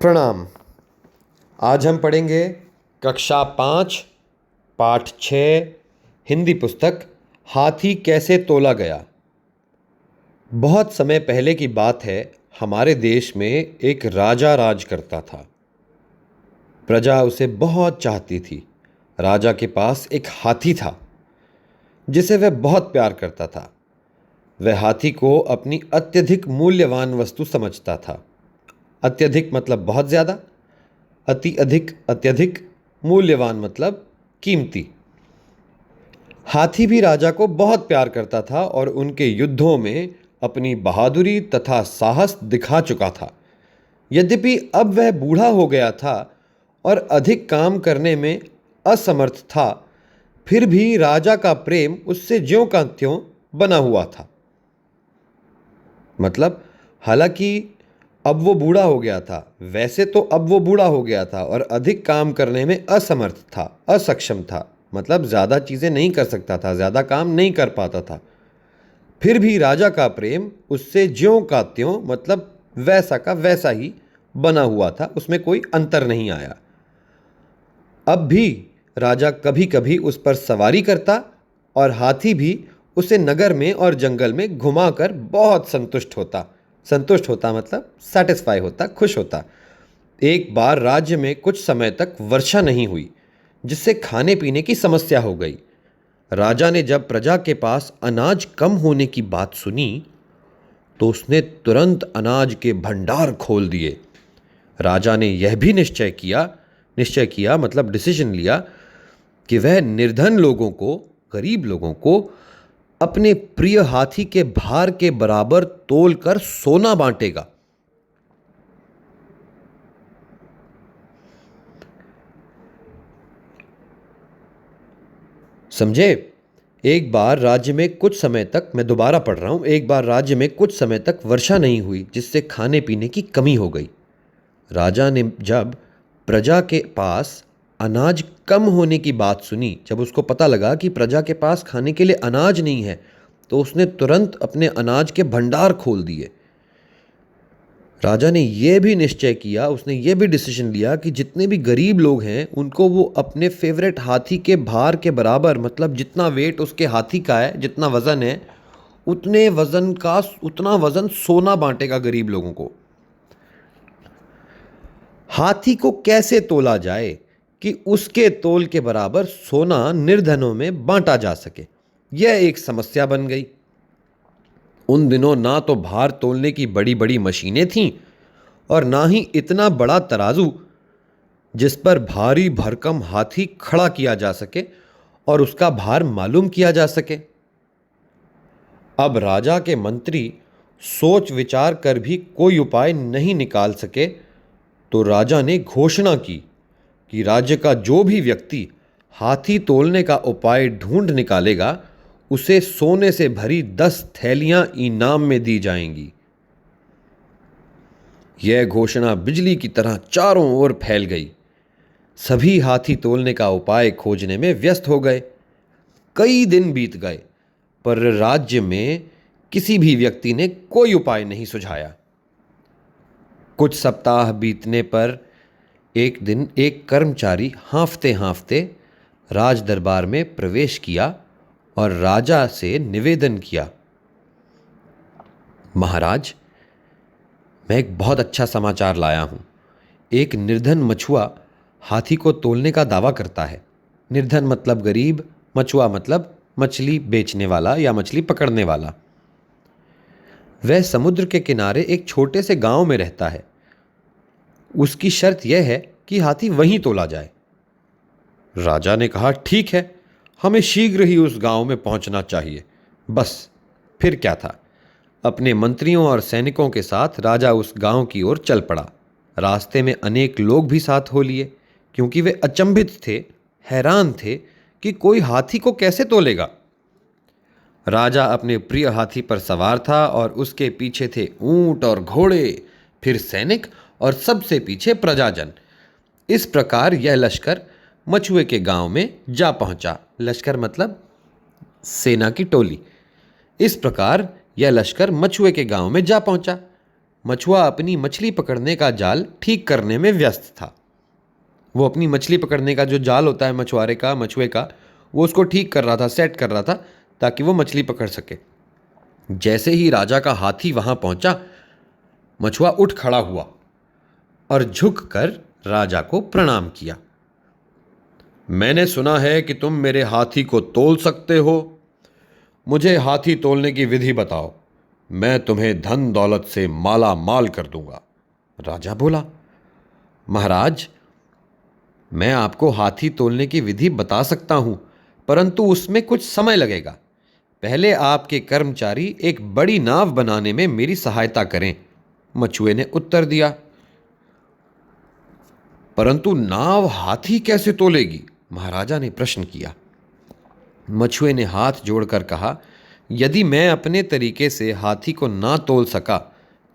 प्रणाम। आज हम पढ़ेंगे कक्षा 5 पाठ 6 हिंदी पुस्तक हाथी कैसे तोला गया। बहुत समय पहले की बात है। हमारे देश में एक राजा राज करता था। प्रजा उसे बहुत चाहती थी। राजा के पास एक हाथी था जिसे वह बहुत प्यार करता था। वह हाथी को अपनी अत्यधिक मूल्यवान वस्तु समझता था। अत्यधिक मतलब बहुत ज़्यादा, अति अधिक अत्यधिक, मूल्यवान मतलब कीमती। हाथी भी राजा को बहुत प्यार करता था और उनके युद्धों में अपनी बहादुरी तथा साहस दिखा चुका था। यद्यपि अब वह बूढ़ा हो गया था और अधिक काम करने में असमर्थ था, फिर भी राजा का प्रेम उससे ज्यों का त्यों बना हुआ था। मतलब हालांकि अब वो बूढ़ा हो गया था, वैसे तो अब वो बूढ़ा हो गया था और अधिक काम करने में असमर्थ था, असक्षम था। मतलब ज़्यादा चीज़ें नहीं कर सकता था, ज़्यादा काम नहीं कर पाता था। फिर भी राजा का प्रेम उससे ज्यों का त्यों, मतलब वैसा का वैसा ही बना हुआ था, उसमें कोई अंतर नहीं आया। अब भी राजा कभी कभी उस पर सवारी करता और हाथी भी उसे नगर में और जंगल में घुमाकर बहुत संतुष्ट होता मतलब सेटिस्फाई होता, खुश होता। एक बार राज्य में कुछ समय तक वर्षा नहीं हुई, जिससे खाने पीने की समस्या हो गई। राजा ने जब प्रजा के पास अनाज कम होने की बात सुनी तो उसने तुरंत अनाज के भंडार खोल दिए। राजा ने यह भी निश्चय किया मतलब डिसीजन लिया कि वह निर्धन लोगों को, गरीब लोगों को अपने प्रिय हाथी के भार के बराबर तोलकर सोना बांटेगा। समझे? एक बार राज्य में कुछ समय तक, मैं दोबारा पढ़ रहा हूं, एक बार राज्य में कुछ समय तक वर्षा नहीं हुई, जिससे खाने पीने की कमी हो गई। राजा ने जब प्रजा के पास अनाज कम होने की बात सुनी, जब उसको पता लगा कि प्रजा के पास खाने के लिए अनाज नहीं है, तो उसने तुरंत अपने अनाज के भंडार खोल दिए। राजा ने यह भी निश्चय किया, उसने यह भी डिसीजन लिया कि जितने भी गरीब लोग हैं उनको वो अपने फेवरेट हाथी के भार के बराबर, मतलब जितना वेट उसके हाथी का है, जितना वज़न है, उतना वज़न सोना बांटेगा गरीब लोगों को। हाथी को कैसे तोला जाए कि उसके तोल के बराबर सोना निर्धनों में बांटा जा सके, यह एक समस्या बन गई। उन दिनों ना तो भार तोलने की बड़ी बड़ी मशीनें थीं और ना ही इतना बड़ा तराजू जिस पर भारी भरकम हाथी खड़ा किया जा सके और उसका भार मालूम किया जा सके। अब राजा के मंत्री सोच विचार कर भी कोई उपाय नहीं निकाल सके, तो राजा ने घोषणा की कि राज्य का जो भी व्यक्ति हाथी तोलने का उपाय ढूंढ निकालेगा, उसे सोने से भरी 10 थैलियां इनाम में दी जाएंगी। यह घोषणा बिजली की तरह चारों ओर फैल गई। सभी हाथी तोलने का उपाय खोजने में व्यस्त हो गए। कई दिन बीत गए, पर राज्य में किसी भी व्यक्ति ने कोई उपाय नहीं सुझाया। कुछ सप्ताह बीतने पर एक दिन एक कर्मचारी हांफते हांफते राज दरबार में प्रवेश किया और राजा से निवेदन किया, महाराज, मैं एक बहुत अच्छा समाचार लाया हूं। एक निर्धन मछुआ हाथी को तोलने का दावा करता है। निर्धन मतलब गरीब, मछुआ मतलब मछली बेचने वाला या मछली पकड़ने वाला। वह समुद्र के किनारे एक छोटे से गांव में रहता है। उसकी शर्त यह है कि हाथी वहीं तोला जाए। राजा ने कहा, ठीक है, हमें शीघ्र ही उस गांव में पहुंचना चाहिए। बस, फिर क्या था। अपने मंत्रियों और सैनिकों के साथ राजा उस गांव की ओर चल पड़ा। रास्ते में अनेक लोग भी साथ हो लिए, क्योंकि वे अचंभित थे, हैरान थे कि कोई हाथी को कैसे तोलेगा। राजा अपने प्रिय हाथी पर सवार था और उसके पीछे थे ऊंट और घोड़े, फिर सैनिक और सबसे पीछे प्रजाजन। इस प्रकार यह लश्कर मछुए के गांव में जा पहुंचा। लश्कर मतलब सेना की टोली। इस प्रकार यह लश्कर मछुए के गांव में जा पहुंचा। मछुआ अपनी मछली पकड़ने का जाल ठीक करने में व्यस्त था। वो अपनी मछली पकड़ने का जो जाल होता है मछुआरे का, मछुए का, वो उसको ठीक कर रहा था, सेट कर रहा था ताकि वो मछली पकड़ सके। जैसे ही राजा का हाथी वहां पहुंचा, मछुआ उठ खड़ा हुआ और झुककर राजा को प्रणाम किया। मैंने सुना है कि तुम मेरे हाथी को तोल सकते हो। मुझे हाथी तोलने की विधि बताओ, मैं तुम्हें धन दौलत से माला माल कर दूंगा। राजा बोला, महाराज, मैं आपको हाथी तोलने की विधि बता सकता हूं, परंतु उसमें कुछ समय लगेगा। पहले आपके कर्मचारी एक बड़ी नाव बनाने में मेरी सहायता करें। मछुए ने उत्तर दिया। परंतु नाव हाथी कैसे तोलेगी? महाराजा ने प्रश्न किया। मछुए ने हाथ जोड़कर कहा, यदि मैं अपने तरीके से हाथी को ना तोल सका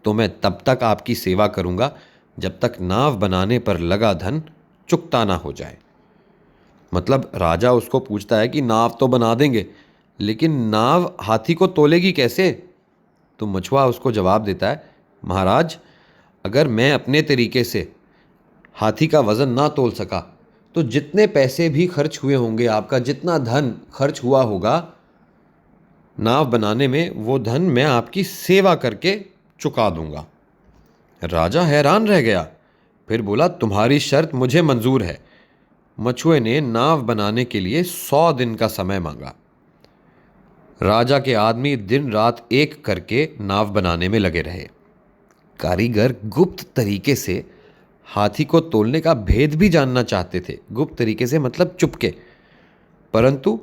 तो मैं तब तक आपकी सेवा करूंगा जब तक नाव बनाने पर लगा धन चुकता ना हो जाए। मतलब राजा उसको पूछता है कि नाव तो बना देंगे, लेकिन नाव हाथी को तोलेगी कैसे? तो मछुआ उसको जवाब देता है, महाराज, अगर मैं अपने तरीके से हाथी का वज़न ना तोल सका तो जितने पैसे भी खर्च हुए होंगे, आपका जितना धन खर्च हुआ होगा नाव बनाने में, वो धन मैं आपकी सेवा करके चुका दूंगा। राजा हैरान रह गया, फिर बोला, तुम्हारी शर्त मुझे मंजूर है। मछुए ने नाव बनाने के लिए 100 दिन का समय मांगा। राजा के आदमी दिन रात एक करके नाव बनाने में लगे रहे। कारीगर गुप्त तरीके से हाथी को तोलने का भेद भी जानना चाहते थे। गुप्त तरीके से मतलब चुपके, परंतु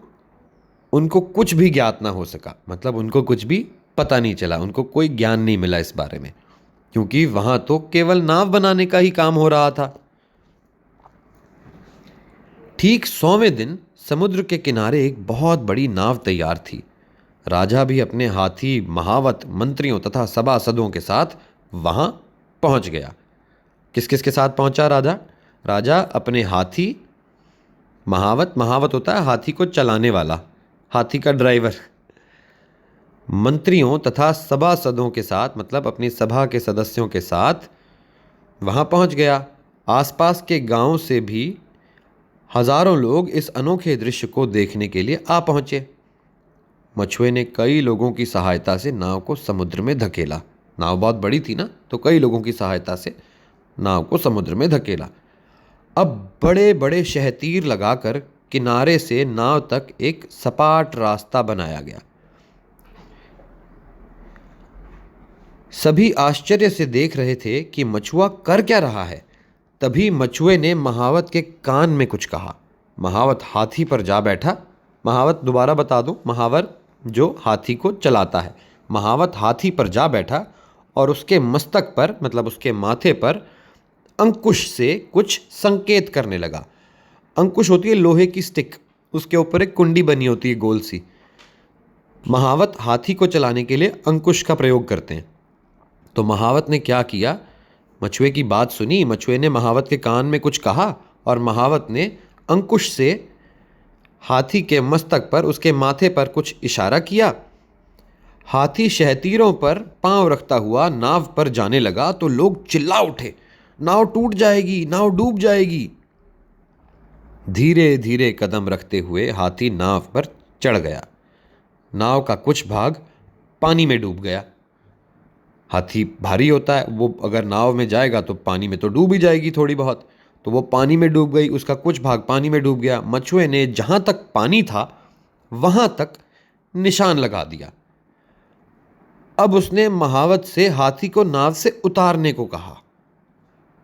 उनको कुछ भी ज्ञात ना हो सका। मतलब उनको कुछ भी पता नहीं चला, उनको कोई ज्ञान नहीं मिला इस बारे में, क्योंकि वहां तो केवल नाव बनाने का ही काम हो रहा था। ठीक 100वें दिन समुद्र के किनारे एक बहुत बड़ी नाव तैयार थी। राजा भी अपने हाथी, महावत, मंत्रियों तथा सभासदों के साथ वहां पहुंच गया। किस किस के साथ पहुंचा राजा? राजा अपने हाथी, महावत, महावत होता है हाथी को चलाने वाला, हाथी का ड्राइवर, मंत्रियों तथा सभासदों के साथ, मतलब अपनी सभा के सदस्यों के साथ वहां पहुंच गया। आसपास के गांव से भी हजारों लोग इस अनोखे दृश्य को देखने के लिए आ पहुंचे। मछुए ने कई लोगों की सहायता से नाव को समुद्र में धकेला। नाव बहुत बड़ी थी ना, तो कई लोगों की सहायता से नाव को समुद्र में धकेला। अब बड़े बड़े शहतीर लगाकर किनारे से नाव तक एक सपाट रास्ता बनाया गया। सभी आश्चर्य से देख रहे थे कि मछुआ कर क्या रहा है। तभी मछुए ने महावत के कान में कुछ कहा। महावत हाथी पर जा बैठा। महावत दोबारा बता दूं, महावर जो हाथी को चलाता है। महावत हाथी पर जा बैठा और उसके मस्तक पर, मतलब उसके माथे पर अंकुश से कुछ संकेत करने लगा। अंकुश होती है लोहे की स्टिक, उसके ऊपर एक कुंडी बनी होती है गोल सी। महावत हाथी को चलाने के लिए अंकुश का प्रयोग करते हैं। तो महावत ने क्या किया, मछुए की बात सुनी। मछुए ने महावत के कान में कुछ कहा और महावत ने अंकुश से हाथी के मस्तक पर, उसके माथे पर कुछ इशारा किया। हाथी शहतीरों पर पांव रखता हुआ नाव पर जाने लगा तो लोग चिल्ला उठे, नाव टूट जाएगी, नाव डूब जाएगी। धीरे धीरे कदम रखते हुए हाथी नाव पर चढ़ गया। नाव का कुछ भाग पानी में डूब गया। हाथी भारी होता है, वो अगर नाव में जाएगा तो पानी में तो डूब ही जाएगी थोड़ी बहुत, तो वो पानी में डूब गई, उसका कुछ भाग पानी में डूब गया। मछुए ने जहां तक पानी था वहां तक निशान लगा दिया। अब उसने महावत से हाथी को नाव से उतारने को कहा।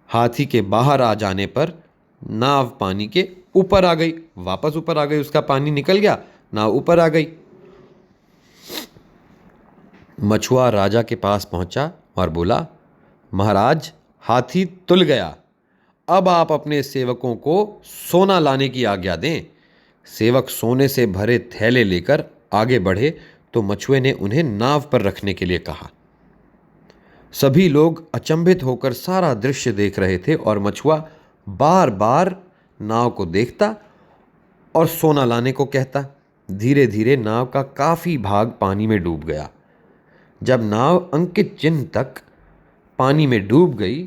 हाथी के बाहर आ जाने पर नाव पानी के ऊपर आ गई, वापस ऊपर आ गई, उसका पानी निकल गया, नाव ऊपर आ गई। मछुआ राजा के पास पहुंचा और बोला, महाराज, हाथी तुल गया। अब आप अपने सेवकों को सोना लाने की आज्ञा दें। सेवक सोने से भरे थैले लेकर आगे बढ़े तो मछुए ने उन्हें नाव पर रखने के लिए कहा। सभी लोग अचंभित होकर सारा दृश्य देख रहे थे और मछुआ बार बार नाव को देखता और सोना लाने को कहता। धीरे धीरे नाव का काफी भाग पानी में डूब गया। जब नाव अंकित चिन्ह तक पानी में डूब गई।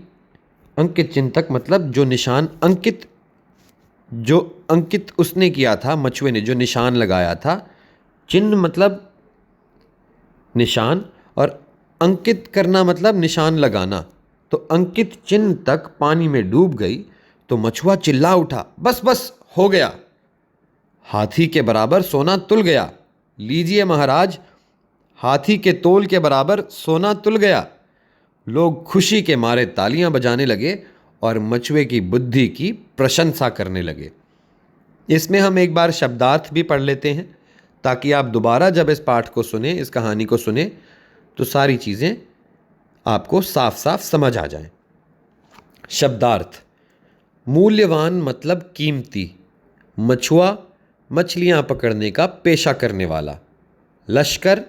अंकित चिंतक मतलब जो अंकित उसने किया था, मछुए ने जो निशान लगाया था। चिन्ह मतलब निशान, और अंकित करना मतलब निशान लगाना। तो अंकित चिन्ह तक पानी में डूब गई तो मछुआ चिल्ला उठा, बस बस हो गया, हाथी के बराबर सोना तुल गया। लीजिए महाराज, हाथी के तोल के बराबर सोना तुल गया। लोग खुशी के मारे तालियां बजाने लगे और मछुए की बुद्धि की प्रशंसा करने लगे। इसमें हम एक बार शब्दार्थ भी पढ़ लेते हैं, ताकि आप दोबारा जब इस पाठ को सुने, इस कहानी को सुने, तो सारी चीज़ें आपको साफ साफ समझ आ जाएं। शब्दार्थ। मूल्यवान मतलब कीमती। मछुआ मछलियां पकड़ने का पेशा करने वाला। लश्कर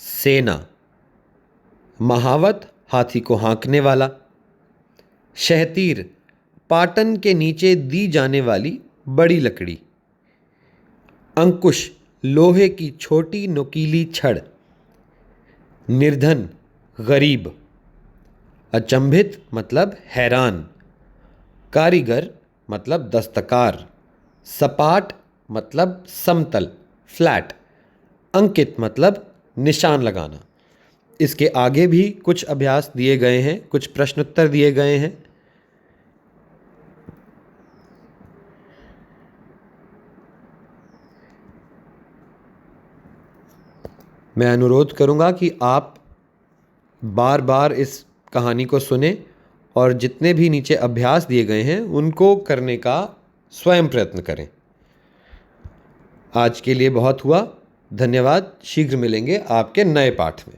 सेना। महावत हाथी को हाँकने वाला। शहतीर पाटन के नीचे दी जाने वाली बड़ी लकड़ी। अंकुश लोहे की छोटी नुकीली छड़। निर्धन गरीब। अचंभित मतलब हैरान। कारीगर मतलब दस्तकार। सपाट मतलब समतल, फ्लैट। अंकित मतलब निशान लगाना। इसके आगे भी कुछ अभ्यास दिए गए हैं, कुछ प्रश्नोत्तर दिए गए हैं। मैं अनुरोध करूंगा कि आप बार बार इस कहानी को सुने और जितने भी नीचे अभ्यास दिए गए हैं उनको करने का स्वयं प्रयत्न करें। आज के लिए बहुत हुआ। धन्यवाद। शीघ्र मिलेंगे आपके नए पाठ में।